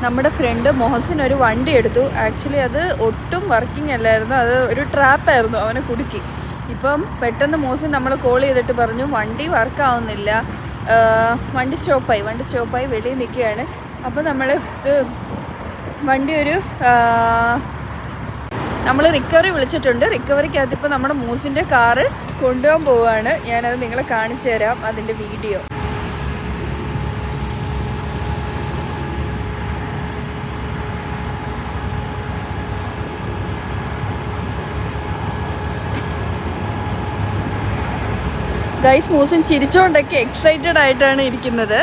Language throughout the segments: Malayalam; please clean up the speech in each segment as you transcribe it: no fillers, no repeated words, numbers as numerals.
നമ്മുടെ ഫ്രണ്ട് മൊഹസിൻ ഒരു വണ്ടി എടുത്തു. ആക്ച്വലി അത് ഒട്ടും വർക്കിംഗ് അല്ലായിരുന്നു, അത് ഒരു ട്രാപ്പായിരുന്നു, അവനെ കുടുക്കി. ഇപ്പം പെട്ടെന്ന് മൊഹസിൻ നമ്മൾ കോൾ ചെയ്തിട്ട് പറഞ്ഞു വണ്ടി വർക്കാവുന്നില്ല, വണ്ടി സ്റ്റോപ്പായി വെളിയിൽ നിൽക്കുകയാണ്. അപ്പോൾ നമ്മൾ ഇത് വണ്ടി നമ്മൾ റിക്കവറി വിളിച്ചിട്ടുണ്ട്. റിക്കവറിക്കകത്ത് ഇപ്പോൾ നമ്മുടെ മൂസിൻ്റെ കാറ് കൊണ്ടുപോകാൻ പോവുകയാണ്. ഞാനത് നിങ്ങളെ കാണിച്ചു തരാം, അതിൻ്റെ വീഡിയോ. ഗൈസ്, മൂസിൻ ചിരിച്ചുകൊണ്ടൊക്കെ എക്സൈറ്റഡ് ആയിട്ടാണ് ഇരിക്കുന്നത്.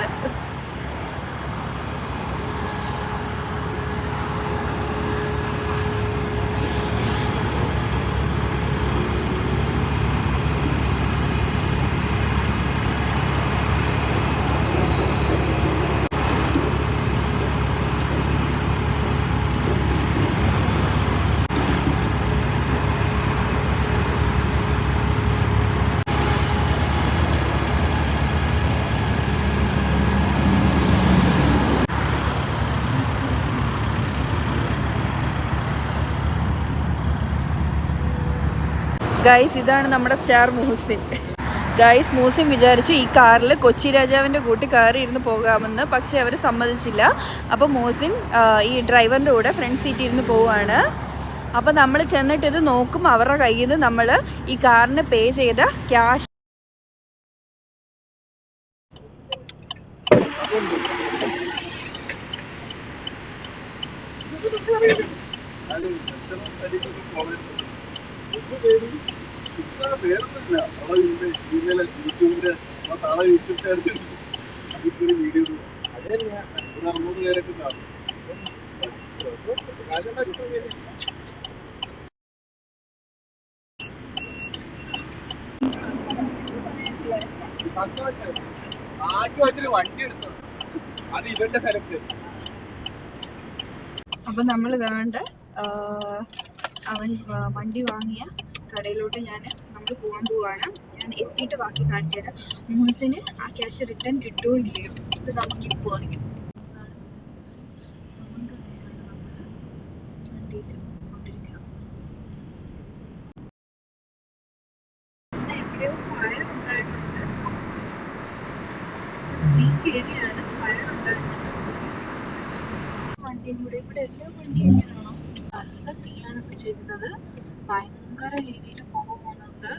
ഗൈസ്, ഇതാണ് നമ്മുടെ സ്റ്റാർ മൂസിൻ. ഗൈസ്, മൂസിൻ വിചാരിച്ചു ഈ കാറിൽ കൊച്ചി രാജാവിൻ്റെ കൂട്ടി കയറി ഇരുന്ന് പോകാമെന്ന്. പക്ഷേ അവർ സമ്മതിച്ചില്ല. അപ്പോൾ മൂസിൻ ഈ ഡ്രൈവറിൻ്റെ കൂടെ ഫ്രണ്ട് സീറ്റിൽ ഇരുന്ന് പോവുകയാണ്. അപ്പോൾ നമ്മൾ ചെന്നിട്ട് ഇത് നോക്കും, അവരുടെ കയ്യിൽ നിന്ന് നമ്മൾ ഈ കാറിന് പേ ചെയ്ത ക്യാഷ് പേരൊന്നുമില്ല. അവളെ യൂട്യൂബിന്റെ താളെ യൂട്യൂബ് ചാനൽ അതിപ്പൊരു വീഡിയോ 600 പേരൊക്കെ കാണും. ആദ്യമായിട്ടൊരു വണ്ടി എടുത്തത് അത് ഇവന്റെ സെലക്ഷൻ. അപ്പം നമ്മൾ വേണ്ട അവൻ വണ്ടി വാങ്ങിയ കടയിലോട്ട് നമ്മൾ പോകാൻ പോവാണ്. ഞാൻ എത്തിയിട്ട് ബാക്കി കാണിച്ചു തരാം. മൂസിന് ആ ക്യാഷ് റിട്ടേൺ കിട്ടുമോ ഇല്ലയോ ഇത് നമുക്കിപ്പോൾ അറിയാം. വണ്ടിയും കൂടെ ഇവിടെ എല്ലാ വണ്ടിയും ഇങ്ങനെയാണോ? നല്ല തീയാണ് പിടിച്ചിരിക്കുന്നത്. ഭയങ്കര രീതിയിൽ പുക പോകുന്നുണ്ട്.